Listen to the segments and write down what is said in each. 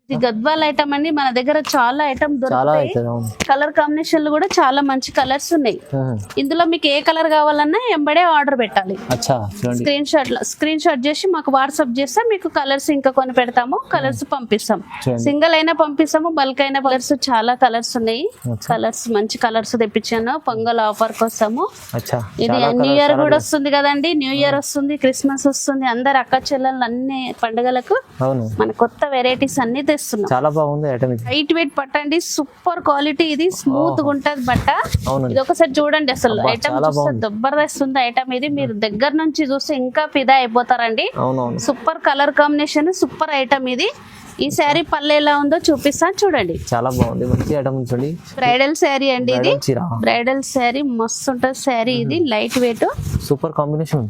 ఇది గద్వాల్ ఐటమ్ అండి, మన దగ్గర చాలా ఐటమ్ దొరుకుతాయి. కలర్ కాంబినేషన్లు కూడా చాలా మంచి కలర్స్ ఉన్నాయి. ఇందులో మీకు ఏ కలర్ కావాలన్నా ఎంబడే ఆర్డర్ పెట్టాలి. స్క్రీన్ షాట్ చేసి మాకు వాట్సాప్ చేస్తే మీకు కలర్స్ ఇంకా కొన్ని పెడతాము, కలర్స్ పంపిస్తాం. సింగిల్ అయినా పంపిస్తాము, బల్క్ అయినా కలర్స్ చాలా కలర్స్ ఉన్నాయి. కలర్స్ మంచి కలర్స్ తెప్పించాను పొంగల్ ఆఫర్ కోసము. ఇది న్యూ ఇయర్ కూడా వస్తుంది కదండి, న్యూ ఇయర్ వస్తుంది, క్రిస్మస్ వస్తుంది, అందరు అక్క చెల్లెళ్ళు అన్ని పండుగలకు మన కొత్త వెరైటీస్ అన్ని తెస్తున్నాం. చాలా బాగుంది ఐటమ్. లైట్ వెయిట్ పట్టండి, సూపర్ క్వాలిటీ, ఇది స్మూత్ గా ఉంటది బట్ట. ఇది ఒకసారి చూడండి, అసలు ఐటమ్ చూస్తే జబర్దస్త్ ఉంది ఐటమ్. ఇది మీరు దగ్గర నుంచి చూస్తే ఇంకా ఫిదా అయిపోతారండి. Super colour combination, super item ఇది. ఈ శారీ పళ్ళు ఎలా ఉందో చూపిస్తాను చూడండి. చాలా బాగుంది, మంచి ఐటమ్ చూడండి. బ్రైడల్ శారీ అండి ఇది, బ్రైడల్ శారీ మస్తు ఉంటది శారీ. ఇది లైట్ వెయిట్, సూపర్ కాంబినేషన్.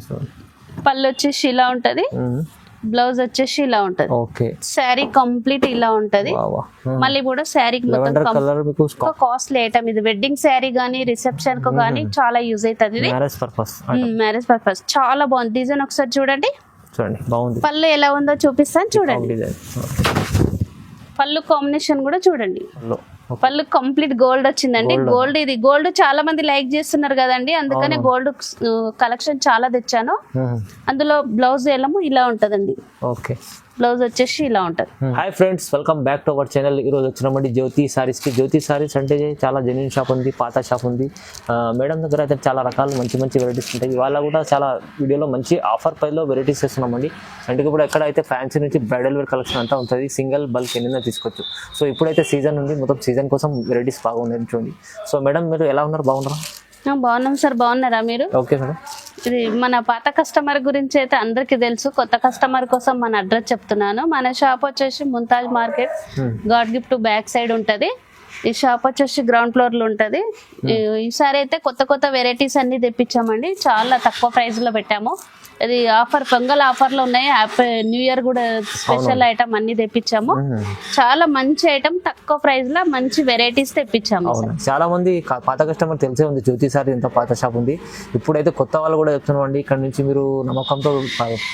పళ్ళు వచ్చేసి ఇలా ఉంటది, బ్లౌజ్ వచ్చేసి ఇలా ఉంటది. శారీ కంప్లీట్ ఇలా ఉంటది. మళ్ళీ కూడా శారీ కాస్ట్లీ ఐటమ్ ఇది. వెడ్డింగ్ శారీ గానీ రిసెప్షన్ కు గానీ చాలా యూజ్ అవుతుంది. ఇది మ్యారేజ్ పర్పస్ చాలా బాగుంది. డిజైన్ ఒకసారి చూడండి, బాగుంది. పళ్ళు ఎలా ఉందో చూపిస్తాను చూడండి. పళ్ళు కాంబినేషన్ కూడా చూడండి. పళ్ళు కంప్లీట్ గోల్డ్ వచ్చిందండి. గోల్డ్, ఇది గోల్డ్ చాలా మంది లైక్ చేస్తున్నారు కదండి, అందుకనే గోల్డ్ కలెక్షన్ చాలా తెచ్చాను. అందులో బ్లౌజ్ ఏమో ఇలా ఉంటదండి. బ్లౌజ్ వచ్చేసి ఇలా ఉంటది. Hi friends, welcome back to our channel. ఈ రోజు వచ్చినామండి జ్యోతి సారీస్ కి. జ్యోతి సారీస్ అంటే చాలా జెన్యూన్ షాప్ ఉంది, పాత షాప్ ఉంది. మేడం దగ్గర అయితే చాలా రకాలు మంచి మంచి వెరైటీస్ ఉంటాయి. ఇవాళ కూడా చాలా వీడియోలో మంచి ఆఫర్ ప్రైస్లో వెరైటీస్ చేస్తున్నామండి. అంటే ఇప్పుడు ఎక్కడ అయితే ఫ్యాన్సీ నుంచి బ్రైడల్ వేర్ కలెక్షన్ అంతా ఉంటుంది. సింగిల్ బల్క్ ఎన్నైనా తీసుకోవచ్చు. సో ఇప్పుడైతే సీజన్ ఉంది, మొత్తం సీజన్ కోసం వెరైటీస్ బాగున్నాయి చూడండి. సో మేడం మీరు ఎలా ఉన్నారు, బాగున్నారా? బాగున్నాం సార్, బాగున్నారా మీరు? Okay madam. ఇది మన పాత కస్టమర్ గురించి అయితే అందరికి తెలుసు, కొత్త కస్టమర్ కోసం మన అడ్రస్ చెప్తున్నాను. మన షాప్ వచ్చేసి Mumtaz market, God gift back side ఉంటది. ఈ షాప్ వచ్చేసి గ్రౌండ్ ఫ్లోర్ లో ఉంటది. ఈసారి అయితే కొత్త కొత్త వెరైటీస్ అన్ని తెప్పించామండి, చాలా తక్కువ ప్రైస్ లో పెట్టాము. ఇది ఆఫర్, పొంగల్ ఆఫర్ లో ఉన్నాయి. న్యూ ఇయర్ కూడా స్పెషల్ ఐటమ్ అన్ని తెప్పించాము. చాలా మంచి ఐటమ్, తక్కువ ప్రైస్ లో మంచి వెరైటీస్ తెప్పించాము. చాలా మంది పాత కస్టమర్ తెలిసే ఉంది జ్యోతి సారీ ఇంత పాత షాప్ ఉంది. ఇప్పుడైతే కొత్త వాళ్ళు కూడా చెప్తున్నామండి, ఇక్కడ నుంచి మీరు నమ్మకంతో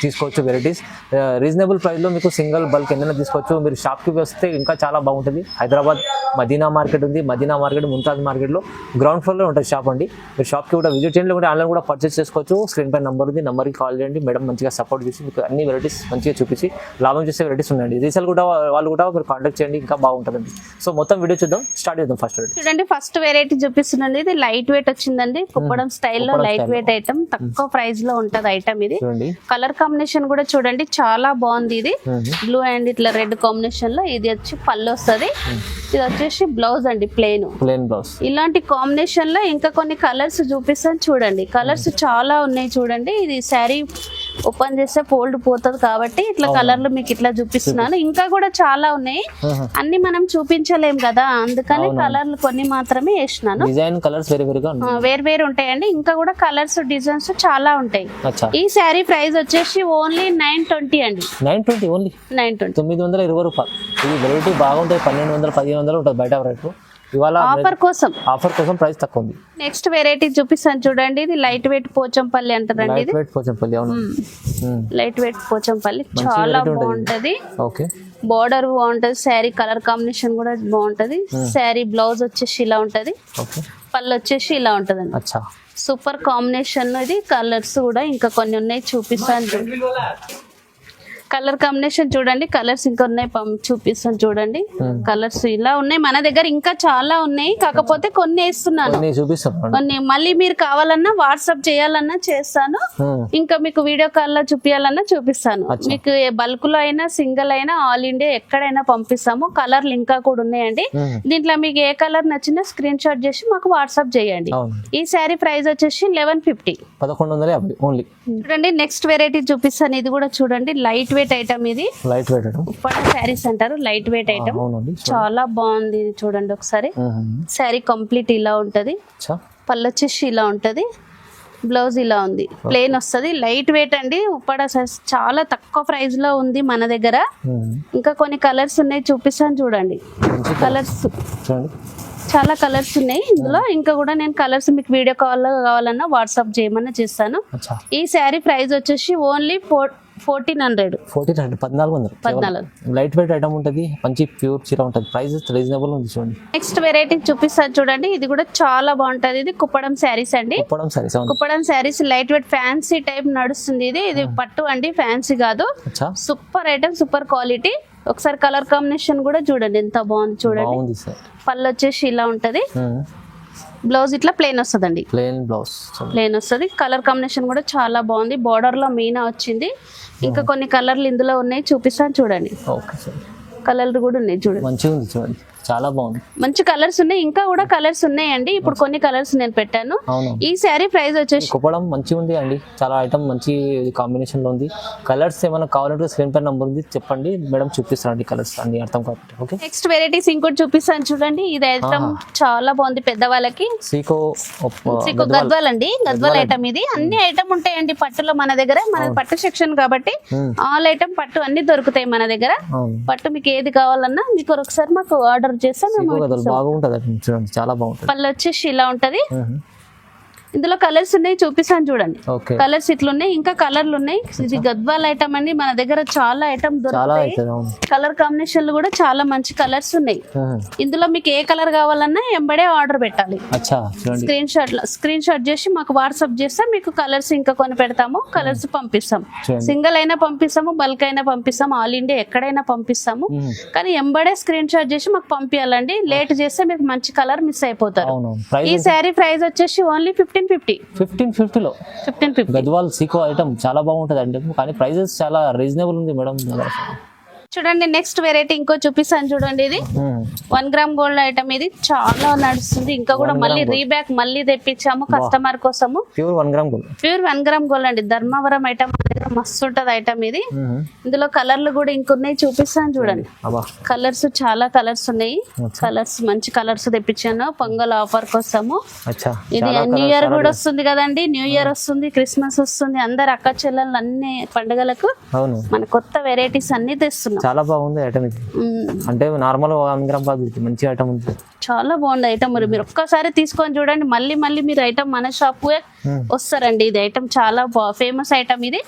తీసుకోవచ్చు వెరైటీస్. రీజనబుల్ ప్రైస్ లో మీకు సింగిల్ బల్క్ ఎన్నైనా తీసుకోవచ్చు. మీరు షాప్ కి వస్తే ఇంకా చాలా బాగుంటుంది. హైదరాబాద్ మదీనా మార్కెట్ ఉంది, మదీనా మార్కెట్ ముంతాజ్ మార్కెట్ లో గ్రౌండ్ ఫ్లోర్ లో ఉంటుంది షాప్ అండి. మీరు షాప్ కి కూడా విజిట్ చేయండి, కూడా ఆన్లైన్ కూడా పర్చేస్ చేసుకోవచ్చు. స్క్రీన్ పై నంబర్ ఉంది, నంబర్ కి కాల్ చేయండి. మేడం మంచిగా సపోర్ట్ చేసి మీకు అన్ని వెరైటీస్ మంచిగా చూపించి లాభం చేసే వెరైటీస్ ఉన్నాయండి. రీసేల్ కూడా వాళ్ళు కూడా మీరు కాంటాక్ట్ చేయండి, ఇంకా బాగుంటుందండి. సో మొత్తం వీడియో చూద్దాం, స్టార్ట్ చేద్దాం. ఫస్ట్ చూడండి, ఫస్ట్ వెరైటీ చూపిస్తుందండి. ఇది లైట్ వెయిట్ వచ్చిందండి, కుప్పడం స్టైల్లో లైట్ వెయిట్ ఐటమ్, తక్కువ ప్రైస్ లో ఉంటది ఐటమ్. ఇది కలర్ కాంబినేషన్ కూడా చూడండి, చాలా బాగుంది. ఇది బ్లూ అండ్ ఇట్లా రెడ్ కాంబినేషన్ లో. ఇది వచ్చి పళ్ళు వస్తుంది, ఇది వచ్చేసి బ్లౌజ్ అండి, ప్లెయిన్ బ్లౌజ్. ఇలాంటి కాంబినేషన్ లో ఇంకా కొన్ని కలర్స్ చూపిస్తాను చూడండి. కలర్స్ చాలా ఉన్నాయి చూడండి. ఇది శారీ ఓపెన్ చేస్తే ఫోల్డ్ పోతుంది కాబట్టి ఇట్లా కలర్లు మీకు ఇట్లా చూపిస్తున్నాను. ఇంకా కూడా చాలా ఉన్నాయి, అన్ని మనం చూపించలేం కదా, అందుకని కలర్లు కొన్ని మాత్రమే వేసినాను. వేరు వేరు ఉంటాయండి, ఇంకా కూడా కలర్స్ డిజైన్స్ చాలా ఉంటాయి. ఈ శారీ ప్రైస్ వచ్చేసి ఓన్లీ 920 అండి. 920 920 రూపాయలు. ఇది వెరైటీ బాగుంటాయి, 1200 1500 ఉంటుంది బయట రేటు. ఇవాళ ఆఫర్ కోసం ప్రైస్ తక్కువ ఉంది. నెక్స్ట్ వెరైటీ చూపిస్తాను చూడండి. ఇది లైట్ వెయిట్ పోచంపల్లి అంటారండి. ఇది లైట్ వెయిట్ పోచంపల్లి చాలా బాగుంటది. బోర్డర్ బాగుంటది, శారీ కలర్ కాంబినేషన్ కూడా బాగుంటది. శారీ బ్లౌజ్ వచ్చేసి ఇలా ఉంటది, పళ్ళు వచ్చేసి ఇలా ఉంటదండి. Super combination. ఇది కలర్స్ కూడా ఇంకా కొన్ని ఉన్నాయి, చూపిస్తాను. కలర్ కాంబినేషన్ చూడండి, కలర్స్ ఇంకా ఉన్నాయి, చూపిస్తాను చూడండి. కలర్స్ ఇలా ఉన్నాయి, మన దగ్గర ఇంకా చాలా ఉన్నాయి, కాకపోతే కొన్ని వేస్తున్నాను. కొన్ని మళ్ళీ మీరు కావాలన్నా వాట్సాప్ చేయాలన్నా చేస్తాను, ఇంకా మీకు వీడియో కాల్ లో చూపించాలన్నా చూపిస్తాను. మీకు బల్క్ లో అయినా సింగిల్ అయినా ఆల్ ఇండియా ఎక్కడైనా పంపిస్తాము. కలర్లు ఇంకా కూడా ఉన్నాయండి. దీంట్లో మీకు ఏ కలర్ నచ్చినా స్క్రీన్ షాట్ చేసి మాకు వాట్సాప్ చేయండి. ఈ శారీ ప్రైస్ వచ్చేసి 1150, 1150 ఓన్లీ. చూడండి నెక్స్ట్ వెరైటీ చూపిస్తాను. ఇది కూడా చూడండి, లైట్ వెయిట్ ఐటమ్. ఇది లైట్ వెయిట్ ఉప్పాడ శారీస్ అంటారు, లైట్ వెయిట్ ఐటమ్. చాలా బాగుంది చూడండి ఒకసారి. శారీ కంప్లీట్ ఇలా ఉంటది, పళ్ళు వచ్చేసి ఇలా ఉంటది, బ్లౌజ్ ఇలా ఉంది, ప్లెయిన్ వస్తుంది. లైట్ వెయిట్ అండి, ఉప్పాడ చాలా తక్కువ ప్రైస్ లో ఉంది మన దగ్గర. ఇంకా కొన్ని కలర్స్ ఉన్నాయి, చూపిస్తాను చూడండి. కలర్స్ చాలా కలర్స్ ఉన్నాయి ఇందులో. ఇంకా కూడా నేను కలర్స్ మీకు వీడియో కాల్ కావాలన్నా వాట్సాప్ చేయమన్నా చేస్తాను. ఈ శారీ ప్రైస్ వచ్చేసి ఓన్లీ 1400. 1400 లైట్ వెయిట్ ఐటమ్ ఉంటుంది, మంచి ప్యూర్ చీర ఉంటుంది, ప్రైస్ రీజనబుల్ ఉంది చూడండి. నెక్స్ట్ వెరైటీ చూపిస్తాను చూడండి, ఇది కూడా చాలా బాగుంటది. ఇది కుప్పడం శారీస్ అండి. Kuppadam saris light weight fancy type నడుస్తుంది. ఇది పట్టు అండి, ఫ్యాన్సీ కాదు. Super item, super quality. ఒకసారి కలర్ కాంబినేషన్ కూడా చూడండి ఎంత బాగుంది చూడండి. పళ్ళు వచ్చేసి ఇలా ఉంటది, బ్లౌజ్ ఇట్లా ప్లెయిన్ వస్తుందండి, ప్లెయిన్ వస్తుంది. కలర్ కాంబినేషన్ కూడా చాలా బాగుంది. బార్డర్ లో మీనా వచ్చింది. ఇంకా కొన్ని కలర్లు ఇందులో ఉన్నాయి, చూపిస్తాను చూడండి. కలర్లు కూడా ఉన్నాయి చూడండి, మంచిగా ఉంది చూడండి, చాలా బాగుంది. మంచి కలర్స్ ఉన్నాయి, ఇంకా కూడా కలర్స్ ఉన్నాయండి. ఇప్పుడు కొన్ని కలర్స్ నేను పెట్టాను. ఈ శారీ ప్రైస్ వచ్చేసి కుప్పడం మంచిగా ఉంది అండి, చాలా ఐటమ్ మంచి కాంబినేషన్ లో ఉంది. కలర్స్ ఏమైనా కావాలంటే స్క్రీన్ పై నంబర్ ఉంది, చెప్పండి మేడం, చూపిస్తానండి కలర్స్ అన్ని అర్థం కాబట్టి. ఓకే, నెక్స్ట్ వెరైటీస్ ఇంకోటి చూపిస్తాను చూడండి. ఇది ఐటమ్ చాలా బాగుంది పెద్దవాళ్ళకి. సీకో గద్వాల్ అండి, గద్వాల్ ఐటమ్. ఇది అన్ని ఐటమ్ ఉంటాయండి పట్టులో మన దగ్గర. మన పట్టు సెక్షన్ కాబట్టి ఆల్ ఐటమ్ పట్టు అన్ని దొరుకుతాయి మన దగ్గర. పట్టు మీకు ఏది కావాలన్నా మీకు ఒకసారి మాకు ఆర్డర్ చేస్తే చాలా బాగుంటుంది. పళ్ళు వచ్చేసి ఇలా ఉంటది. ఇందులో కలర్స్ ఉన్నాయి, చూపిస్తాను చూడండి. కలర్స్ ఇట్లున్నాయి, ఇంకా కలర్లు ఉన్నాయి. ఇది గద్వాల్ ఐటమ్ అండి, మన దగ్గర చాలా ఐటమ్ దొరుకుతాయి. కలర్ కాంబినేషన్లు కూడా చాలా మంచి కలర్స్ ఉన్నాయి. ఇందులో మీకు ఏ కలర్ కావాలన్నా ఎంబడే ఆర్డర్ పెట్టాలి. స్క్రీన్ షాట్ చేసి మాకు వాట్సాప్ చేస్తే మీకు కలర్స్ ఇంకా కొన్ని పెడతాము, కలర్స్ పంపిస్తాం. సింగిల్ అయినా పంపిస్తాము, బల్క్ అయినా పంపిస్తాము, ఆల్ ఇండియా ఎక్కడైనా పంపిస్తాము. కానీ ఎంబడే స్క్రీన్ షాట్ చేసి మాకు పంపించాలండి. లేట్ చేస్తే మీకు మంచి కలర్ మిస్ అయిపోతారు. ఈ శారీ ప్రైస్ వచ్చేసి ఓన్లీ 1550 లో గద్వాల్ సీకో ఐటమ్ చాలా బాగుంటది అండి, కానీ ప్రైజెస్ చాలా రీజనబుల్ ఉంది మేడం. చూడండి నెక్స్ట్ వెరైటీ ఇంకో చూపిస్తాను చూడండి. ఇది 1 గ్రామ్ గోల్డ్ ఐటమ్. ఇది చాలా నడుస్తుంది, ఇంకా కూడా మళ్ళీ రీబ్యాక్ మళ్ళీ తెప్పించాము కస్టమర్ కోసము. ప్యూర్ 1 గ్రామ్ గోల్డ్ అండి, ధర్మవరం ఐటమ్ మస్తు ఉంటది ఐటమ్ ఇది. ఇందులో కలర్లు కూడా ఇంకొన్నాయి, చూపిస్తాను చూడండి. కలర్స్ చాలా కలర్స్ ఉన్నాయి, కలర్స్ మంచి కలర్స్ తెప్పించాను పొంగల్ ఆఫర్ కోసము. ఇది న్యూ ఇయర్ కూడా వస్తుంది కదండి, న్యూ ఇయర్ వస్తుంది, క్రిస్మస్ వస్తుంది, అందరు అక్క చెల్లెళ్ళు అన్ని పండుగలకు మన కొత్త వెరైటీస్ అన్ని తెస్తున్నాం. చాలా బాగుంది ఐటమ్ ఇది, అంటే నార్మల్ 1 గ్రామ్ మంచి ఐటమ్ ఉంది, చాలా బాగుంది ఐటమ్. మీరు ఒక్కసారి తీసుకొని చూడండి, మళ్ళీ మళ్ళీ మీరు ఐటమ్ మన షాప్ వస్తారండి. ఇది ఐటమ్ చాలా ఫేమస్ ఐటమ్ ఇది.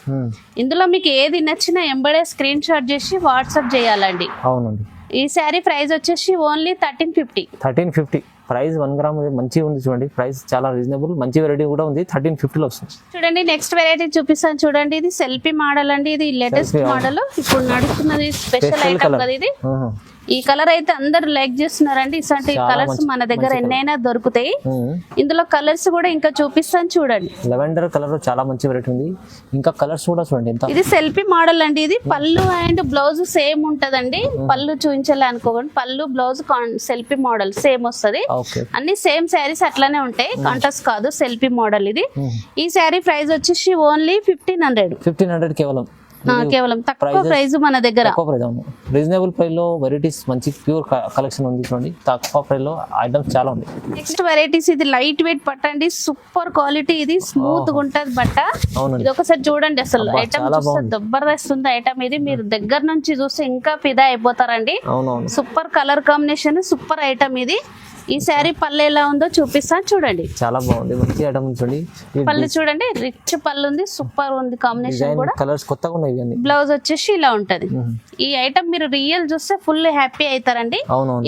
ఇందులో మీకు ఏది నచ్చినా ఎంబడే స్క్రీన్ షాట్ చేసి వాట్సాప్ చేయాలండి. అవునండి. ఈ శారీ ప్రైస్ వచ్చేసి ఓన్లీ 1350. ప్రైస్ 1 గ్రామ్ మంచిగా ఉంది చూడండి, ప్రైస్ చాలా రీజనబుల్, మంచి వెరైటీ కూడా ఉంది. 1350 లో వస్తుంది. చూడండి నెక్స్ట్ వెరైటీ చూపిస్తాను చూడండి. ఇది సెల్ఫీ మోడల్ అండి, ఇది లేటెస్ట్ మోడల్, ఇప్పుడు నడుస్తున్నది స్పెషల్ ఐటమ్ కదా ఇది. ఈ కలర్ అయితే అందరు లైక్ చేస్తున్నారండి. ఇలాంటి కలర్స్ మన దగ్గర ఎన్నైనా దొరుకుతాయి. ఇందులో కలర్స్ కూడా ఇంకా చూపిస్తాను చూడండి. లెవెండర్ కలర్ చాలా మంచి వెరైటీ ఉంది, ఇంకా కలర్స్ కూడా చూడండి. ఇది సెల్ఫీ మోడల్ అండి. ఇది పళ్ళు అండ్ బ్లౌజ్ సేమ్ ఉంటదండి. పళ్ళు చూపించాలి అనుకోకండి, పళ్ళు బ్లౌజ్ సెల్ఫీ మోడల్ సేమ్ వస్తుంది. అన్ని సేమ్ శారీస్ అట్లానే ఉంటాయి, కాంట్రాస్ట్ కాదు, సెల్ఫీ మోడల్ ఇది. ఈ శారీ ప్రైస్ వచ్చేసి ఓన్లీ 1500 కేవలం. తక్కువ ప్రైస్ మన దగ్గర, రీజనబుల్ ప్రైస్ లో వెరైటీస్ మంచి ప్యూర్ కలెక్షన్ ఉంది చూడండి. తక్కువ ప్రైస్ లో ఐటమ్స్ చాలా ఉంది. నెక్స్ట్ వెరైటీస్ ఇది లైట్ వెయిట్ పట్ట అండి, సూపర్ క్వాలిటీ. ఇది స్మూత్ గా ఉంటది బట్ట. ఇది ఒకసారి చూడండి, అసలు ఐటమ్ చూస్తే జబర్దస్త్ ఉంది ఐటమ్ ఇది. మీరు దగ్గర నుంచి చూస్తే ఇంకా ఫిదా అయిపోతారండి. Super colour combination, super item ఇది. ఈ శారీ పళ్ళు ఎలా ఉందో చూపిస్తాను చూడండి. చాలా బాగుంది, మంచి ఐటమ్ చూడండి. పళ్ళు చూడండి, రిచ్ పళ్ళు ఉంది, సూపర్ ఉంది కాంబినేషన్ కూడా. కలర్స్ కొత్తగా ఉన్నాయి. బ్లౌజ్ వచ్చేసి ఇలా ఉంటది. ఈ ఐటమ్ మీరు రియల్ చూస్తే ఫుల్ హ్యాపీ అవుతారండి.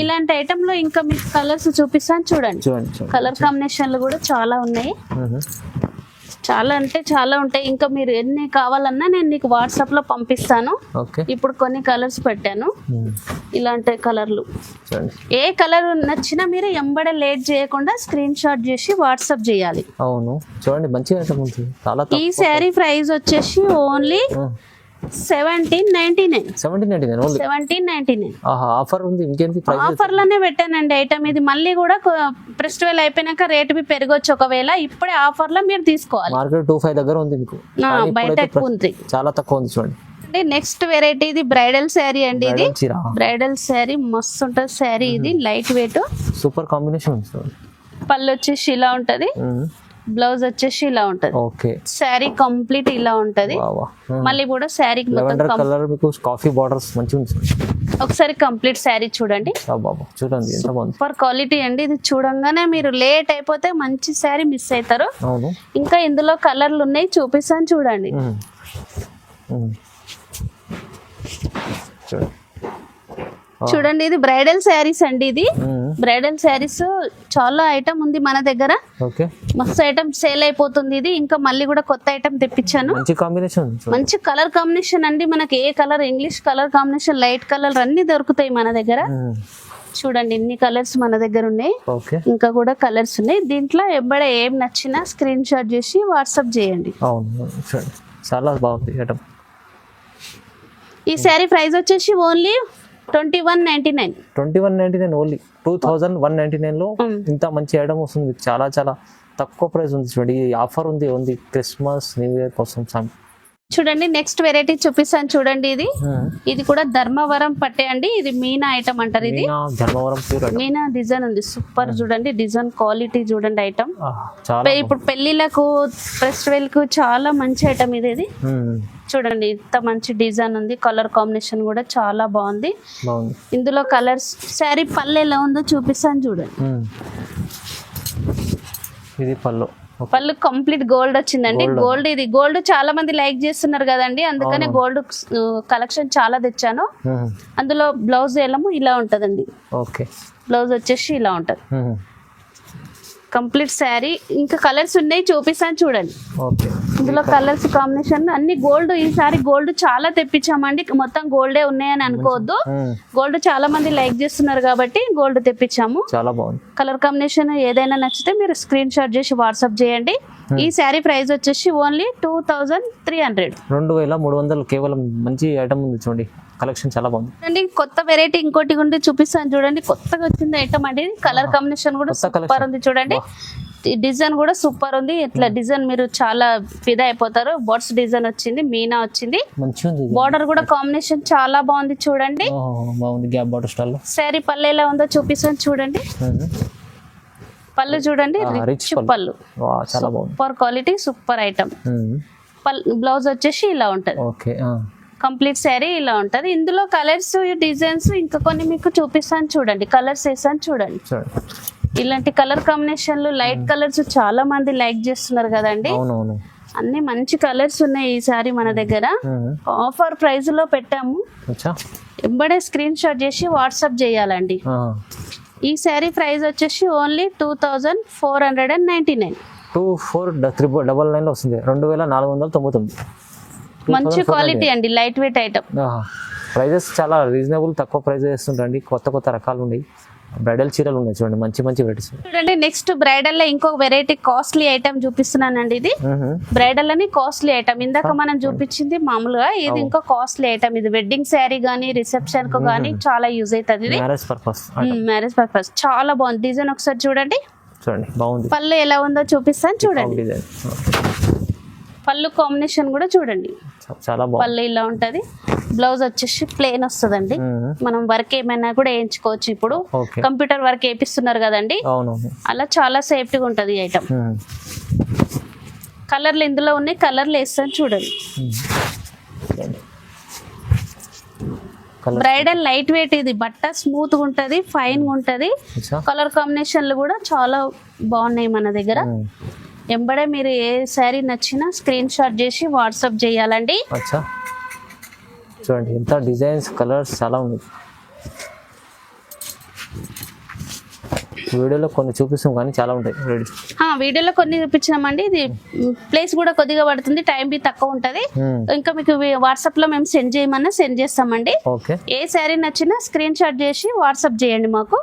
ఇలాంటి ఐటమ్ లో ఇంకా మీకు కలర్స్ చూపిస్తాను చూడండి. కలర్ కాంబినేషన్లు కూడా చాలా ఉన్నాయి, చాలా అంటే చాలా ఉంటాయి. ఇంకా మీరు ఎన్ని కావాలన్నా నేను నీకు వాట్సాప్ లో పంపిస్తాను. ఇప్పుడు కొన్ని కలర్స్ పెట్టాను, ఇలాంటి కలర్లు. ఏ కలర్ నచ్చినా మీరు ఎంబడే లేట్ చేయకుండా స్క్రీన్ షాట్ చేసి వాట్సాప్ చేయాలి. అవును చూడండి, మంచిగా. ఈ శారీ ప్రైస్ వచ్చేసి ఓన్లీ 1799. ఆఫర్ ఉంది, ఇంకేంటి? ఆఫర్ లోనే పెట్టానండి ఐటమ్ ఇది. మళ్ళీ కూడా ఫెస్టివల్ అయిపోయినాక రేట్ పెరగొచ్చు ఒకవేళ. ఇప్పుడే ఆఫర్ లో మీరు తీసుకోవాలి. మార్కెట్ 25 దగ్గర ఉంది మీకు, బయట ఎక్కువ ఉంది, చాలా తక్కువ ఉంది చూడండి. నెక్స్ట్ వెరైటీ ఇది బ్రైడల్ శారీ అండి. ఇది బ్రైడల్ శారీ మస్తు ఉంటది శారీ. ఇది లైట్ వెయిట్, సూపర్ కాంబినేషన్. పళ్ళు వచ్చేసి ఇలా ఉంటది, బ్లౌజ్ వచ్చేసి ఇలా ఉంటది. శారీ కంప్లీట్ ఇలా ఉంటది. మళ్ళీ కూడా శారీ కాఫీ బార్డర్స్ మంచిగా ఉంది. ఒకసారి కంప్లీట్ శారీ చూడండి, సూపర్ క్వాలిటీ అండి. ఇది చూడంగానే మీరు లేట్ అయిపోతే మంచి శారీ మిస్ అవుతారు. ఇంకా ఇందులో కలర్లు ఉన్నాయి, చూపిస్తాను చూడండి. చూడండి. చూడండి ఇది బ్రైడల్ శారీస్ అండి. ఇది బ్రైడల్ శారీస్ చాలా ఐటమ్ ఉంది మన దగ్గర. ఓకే, మస్తు ఐటమ్ సేల్ అయిపోతుంది. ఇది ఇంకా మళ్ళీ కూడా కొత్త ఐటమ్ తెప్పించాను. మంచి కాంబినేషన్, మంచి కలర్ కాంబినేషన్ అండి. మనకి ఏ colour, English colour combination, light colour అన్ని దొరుకుతాయి మన దగ్గర. చూడండి ఇన్ని కలర్స్ మన దగ్గర ఉన్నాయి. ఓకే, ఇంకా కూడా కలర్స్ ఉన్నాయి. దీంట్లో ఎప్పుడే ఏం నచ్చినా స్క్రీన్ షాట్ చేసి వాట్సాప్ చేయండి. అవును, చూడండి చాలా బాగుంది ఐటమ్. ఈ శారీ ప్రైస్ వచ్చేసి ఓన్లీ 2199. 2199 ఓన్లీ. 2199 లో ఇంత మంచి ఐటమ్ వస్తుంది. చాలా చాలా తక్కువ ప్రైస్ ఉంది. చూడండి ఈ ఆఫర్ ఉంది ఓన్లీ క్రిస్మస్ న్యూ ఇయర్ కోసం. చూడండి నెక్స్ట్ వెరైటీ చూపిస్తాను. చూడండి ఇది కూడా ధర్మవరం పట్టే అండి. ఇది మీనా ఐటమ్ అంటారు. ఇది ధర్మవరం మీనా డిజైన్ ఉంది. సూపర్ చూడండి డిజైన్ క్వాలిటీ చూడండి ఐటమ్. చాలా ఇప్పుడు పెళ్లిలకు ఫెస్టివల్ కు చాలా మంచి ఐటమ్ ఇది. చూడండి ఇంత మంచి డిజైన్ ఉంది. కలర్ కాంబినేషన్ కూడా చాలా బాగుంది. ఇందులో కలర్స్ శారీ పళ్ళు ఎలా ఉందో చూపిస్తాను చూడండి. ఇది పళ్ళు కంప్లీట్ గోల్డ్ వచ్చిందండి. గోల్డ్ ఇది గోల్డ్ చాలా మంది లైక్ చేస్తున్నారు కదండి, అందుకనే గోల్డ్ కలెక్షన్ చాలా తెచ్చాను. అందులో బ్లౌజ్ ఏమో ఇలా ఉంటదండి. ఓకే, బ్లౌజ్ వచ్చేసి ఇలా ఉంటది కంప్లీట్ శారీ. ఇంకా కలర్స్ ఉన్నాయి చూపిస్తాను చూడండి. ఇందులో కలర్స్ కాంబినేషన్ అన్ని గోల్డ్. ఈసారి గోల్డ్ చాలా తెప్పించామండి. మొత్తం గోల్డే ఉన్నాయని అనుకోవద్దు. గోల్డ్ చాలా మంది లైక్ చేస్తున్నారు కాబట్టి గోల్డ్ తెప్పించాము. చాలా బాగుంది. కలర్ కాంబినేషన్ ఏదైనా నచ్చితే మీరు స్క్రీన్ షాట్ చేసి వాట్సాప్ చేయండి. ఈ శారీ ప్రైస్ వచ్చేసి ఓన్లీ 2300. 2300 కేవలం. మంచి ఐటమ్ ఉంది చూడండి. కలెక్షన్ చాలా బాగుంది అండి. కొత్త వెరైటీ ఇంకోటి ఉండి చూపిస్తాను చూడండి. కొత్తగా వచ్చింది ఐటమ్ అండి. కలర్ కాంబినేషన్ కూడా సూపర్ ఉంది చూడండి. డిజైన్ కూడా సూపర్ ఉంది. ఇట్లా డిజైన్ మీరు చాలా ఫిదా అయిపోతారు. బర్డ్స్ డిజైన్ వచ్చింది, మీనా వచ్చింది. బార్డర్ కూడా కాంబినేషన్ చాలా బాగుంది చూడండి. శారీ పళ్ళు ఎలా ఉందో చూపిస్తాను చూడండి. పళ్ళు చూడండి రిచ్ పళ్ళు, super quality, super item. Blouse వచ్చేసి ఇలా ఉంటది. కంప్లీట్ శారీ ఇలా ఉంటది. ఇందులో కలర్స్, డిజైన్స్ ఇంకా కొన్ని మీకు చూపిస్తాను చూడండి. కలర్స్ వేసాను చూడండి. ఇలాంటి కలర్ కాంబినేషన్లు, లైట్ కలర్స్ చాలా మంది లైక్ చేస్తున్నారు కదండి. అన్ని మంచి కలర్స్ ఉన్నాయి ఈసారి మన దగ్గర. ఆఫర్ ప్రైస్ లో పెట్టాము. ఎంబడే స్క్రీన్ షాట్ చేసి వాట్సాప్ చేయాలండి. ఈ శారీ ప్రైస్ వచ్చేసి ఓన్లీ 2499. 2499 వస్తుంది. 2499. మంచి క్వాలిటీ అండి. Light weight item. ప్రైజెస్ చాలా రీజనబుల్, తక్కువ ప్రైస్ చేస్తుంటండి. కొత్త రకాలు ఉన్నాయి. బ్రైడల్ చీరలు ఉన్నాయి చూడండి, మంచి వెరైటీస్. చూడండి నెక్స్ట్ బ్రైడల్ లో ఇంకొక వెరైటీ కాస్ట్లీ ఐటమ్ చూపిస్తున్నానండి. ఇది బ్రైడల్ అని కాస్ట్లీ ఐటమ్. ఇందాక మనం చూపించింది మామూలుగా, ఇది ఇంకా కాస్ట్లీ ఐటమ్. ఇది వెడ్డింగ్ శారీ గానీ, రిసెప్షన్ కు గానీ చాలా యూజ్ అవుతుంది. ఇది మ్యారేజ్ పర్పస్ చాలా బాగుంది. డిజైన్ ఒకసారి చూడండి. బాగుంది. పళ్ళు ఎలా ఉందో చూపిస్తాను చూడండి. పళ్ళు కాంబినేషన్ కూడా చూడండి. చాలా బాగుంది. పళ్ళు ఇలా ఉంటది. బ్లౌజ్ వచ్చేసి ప్లేన్ వస్తుందండి. మనం వర్క్ ఏమైనా కూడా వేయించుకోవచ్చు. ఇప్పుడు కంప్యూటర్ వర్క్ వేపిస్తున్నారు కదండి, అలా చాలా సేఫ్టీగా ఉంటది ఈ ఐటమ్. కలర్లు ఇందులో ఉన్నాయి. కలర్లు వేస్తాను చూడండి. Bridal light weight. ఇది బట్ట స్మూత్ గా ఉంటది, ఫైన్ గా ఉంటది. కలర్ కాంబినేషన్లు కూడా చాలా బాగున్నాయి మన దగ్గర. ఎంబడే మీరు ఏ శారీ నచ్చినా స్క్రీన్ షాట్ చేసి వాట్సాప్ చేయాలండి. చూడండి ఎంత డిజైన్స్, కలర్స్ చాలా ఉంది. వీడియోలో కొన్ని చూపిస్తాం కానీ చాలా ఉంటాయి. వీడియోలో కొన్ని చూపించినామండి. ఇది ప్లేస్ కూడా కొద్దిగా పడుతుంది, టైం బి తక్కువ ఉంటది. ఇంకా మీకు వాట్సాప్ లో మేము సెండ్ చేయమన్నా సెండ్ చేస్తామండి. ఏ శారీ నచ్చినా స్క్రీన్ షాట్ చేసి వాట్సాప్ చేయండి మాకు.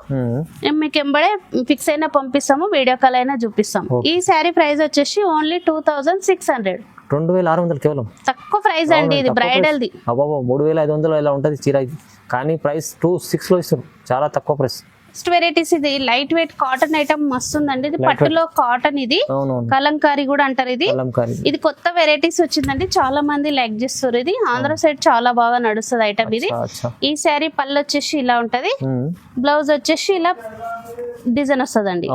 మీకు ఎంబడే ఫిక్స్ అయినా పంపిస్తాము, వీడియో కాల్ అయినా చూపిస్తాము. ఈ శారీ ప్రైస్ వచ్చేసి ఓన్లీ 2600. 2600 కేవలం. తక్కువ ప్రైస్ అండి. ఇది బ్రైడల్ ది. 3500 ఇలా ఉంటది చీర ఇది, కానీ ప్రైస్ 2600 లో ఇస్తారు. చాలా తక్కువ ప్రైస్. నెక్స్ట్ వెరైటీస్ ఇది లైట్ వెయిట్ కాటన్ ఐటమ్ మస్తు ఉందండి. ఇది పట్టులో కాటన్. ఇది కలంకారీ కూడా అంటారు. ఇది కొత్త వెరైటీస్ వచ్చిందండి. చాలా మంది లైక్ చేస్తారు. ఇది ఆంధ్ర సైడ్ చాలా బాగా నడుస్తుంది ఐటమ్ ఇది. ఈ శారీ పళ్ళు వచ్చేసి ఇలా ఉంటది. బ్లౌజ్ వచ్చేసి ఇలా డిజైన్ వస్తుందండి.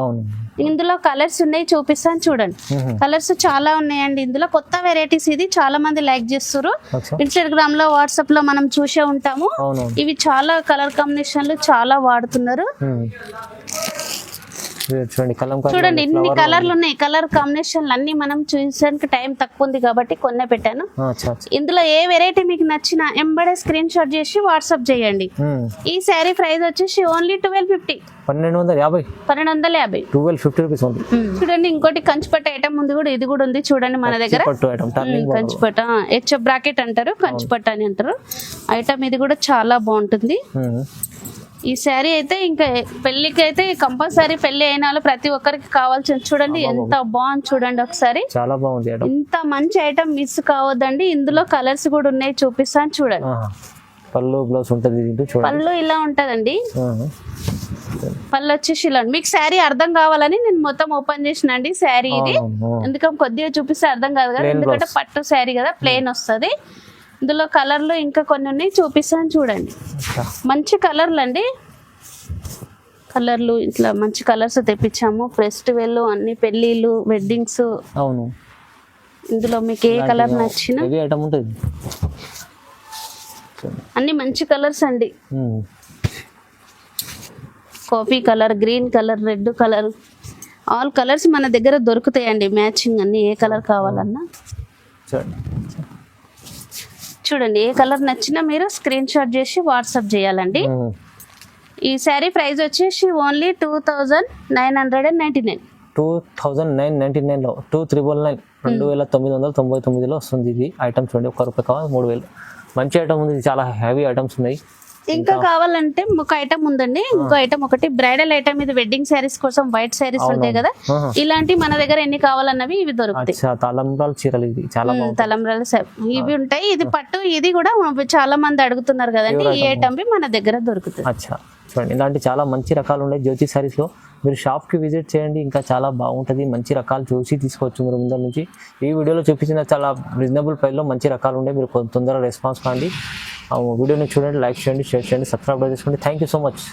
ఇందులో కలర్స్ ఉన్నాయి, చూపిస్తాను చూడండి. కలర్స్ చాలా ఉన్నాయండి. ఇందులో కొత్త వెరైటీస్. ఇది చాలా మంది లైక్ చేస్తారు. ఇన్స్టాగ్రామ్ లో, వాట్సాప్ లో మనం చూసే ఉంటాము. ఇవి చాలా కలర్ కాంబినేషన్లు చాలా వాడుతున్నారు. చూడండి కలంకారీ చూడండి ఇన్ని కలర్లు ఉన్నాయి. కలర్ కాంబినేషన్లు అన్ని మనం చూసడానికి టైం తక్కువ ఉంది కాబట్టి కొన్నే పెట్టాను. ఇందులో ఏ వెరైటీ మీకు నచ్చిన ఎంబడే స్క్రీన్ షాట్ చేసి వాట్సాప్ చేయండి. ఈ శారీ ప్రైస్ వచ్చేసి ఓన్లీ 1250. 1250. 1250 రూపీస్ ఉంది. చూడండి ఇంకోటి కంచిపట్టు ఐటమ్ ఉంది కూడా, ఇది కూడా ఉంది చూడండి మన దగ్గర. కంచిపట్టు హెచ్ఎఫ్ బ్రాకెట్ అంటారు, కంచిపట్టు అని అంటారు ఐటమ్. ఇది కూడా చాలా బాగుంటుంది. ఈ శారీ అయితే ఇంకా పెళ్లికి అయితే కంపల్సరీ, పెళ్లి అయిన వాళ్ళు ప్రతి ఒక్కరికి కావాల్సిన. చూడండి ఎంత బాగుంది చూడండి ఒకసారి, చాలా బాగుంది. ఇంత మంచి ఐటమ్ మిస్ కావద్దండి. ఇందులో కలర్స్ కూడా ఉన్నాయి, చూపిస్తాను చూడండి. పళ్ళు బ్లౌజ్ ఉంటుంది, పళ్ళు ఇలా ఉంటదండి. పళ్ళు వచ్చేసి ఇలా. మీకు శారీ అర్థం కావాలని నేను మొత్తం ఓపెన్ చేసినండి శారీ ఇది. ఎందుకంటే కొద్దిగా చూపిస్తే అర్థం కాదు కదా, ఎందుకంటే పట్టు శారీ కదా, ప్లెయిన్ వస్తుంది. ఇందులో కలర్లు ఇంకా కొన్ని ఉన్నాయి, చూపిస్తాను చూడండి. మంచి కలర్లు అండి, కలర్లు ఇట్లా మంచి కలర్స్ తెప్పించాము. ఫెస్టివల్ అన్ని పెళ్లిళ్ళు, వెడ్డింగ్స్. అవును, ఇందులో మీకు ఏ కలర్ నచ్చినా అన్ని మంచి కలర్స్ అండి. Coffee colour, green colour, red colour, all colours మన దగ్గర దొరుకుతాయండి. మ్యాచింగ్ అన్ని ఏ కలర్ కావాలన్నా చూడండి. ఏ కలర్ నచ్చినా మీరు స్క్రీన్ షాట్ చేసి వాట్సాప్ చేయాలండి. ఈ శారీ ప్రైస్ వచ్చేసి ఓన్లీ 2999. 2999లో 2999 2999లో వస్తుంది. ఇది ఐటమ్ చూడండి, ₹1 కావాలి 3000. మంచి ఐటమ్ ఉంది, చాలా హెవీ ఐటమ్స్ ఉన్నాయి. ఇంకా కావాలంటే ఒక ఐటమ్ ఉందండి, ఇంకో ఐటమ్ ఒకటి బ్రైడల్ ఐటమ్. ఇది వెడ్డింగ్ శారీస్ కోసం వైట్ శారీస్ ఉంటాయి కదా, ఇలాంటి మన దగ్గర ఎన్ని కావాలన్నవి ఇవి దొరుకుతాయి. తలంబ్రాల చీరలు, ఇది చాలా తలంబ్రాల ఇవి ఉంటాయి. ఇది పట్టు, ఇది కూడా చాలా మంది అడుగుతున్నారు కదండి, ఈ ఐటమ్ మన దగ్గర దొరుకుతుంది. చూడండి ఇలాంటి చాలా మంచి రకాలు ఉన్నాయి జ్యోతి సారీస్ లో. మీరు షాప్ కి విజిట్ చేయండి, ఇంకా చాలా బాగుంటుంది. మంచి రకాలు చూసి తీసుకోవచ్చు మీరు ముందర నుంచి. ఈ వీడియోలో చూపించిన చాలా రీజనబుల్ ప్రైస్ లో మంచి రకాలు ఉన్నాయి. మీరు తొందరగా రెస్పాన్స్ కాండి. వీడియోని చూడండి, లైక్ చేయండి, షేర్ చేయండి, సబ్స్క్రైబ్ చేసుకోండి. Thank you so much.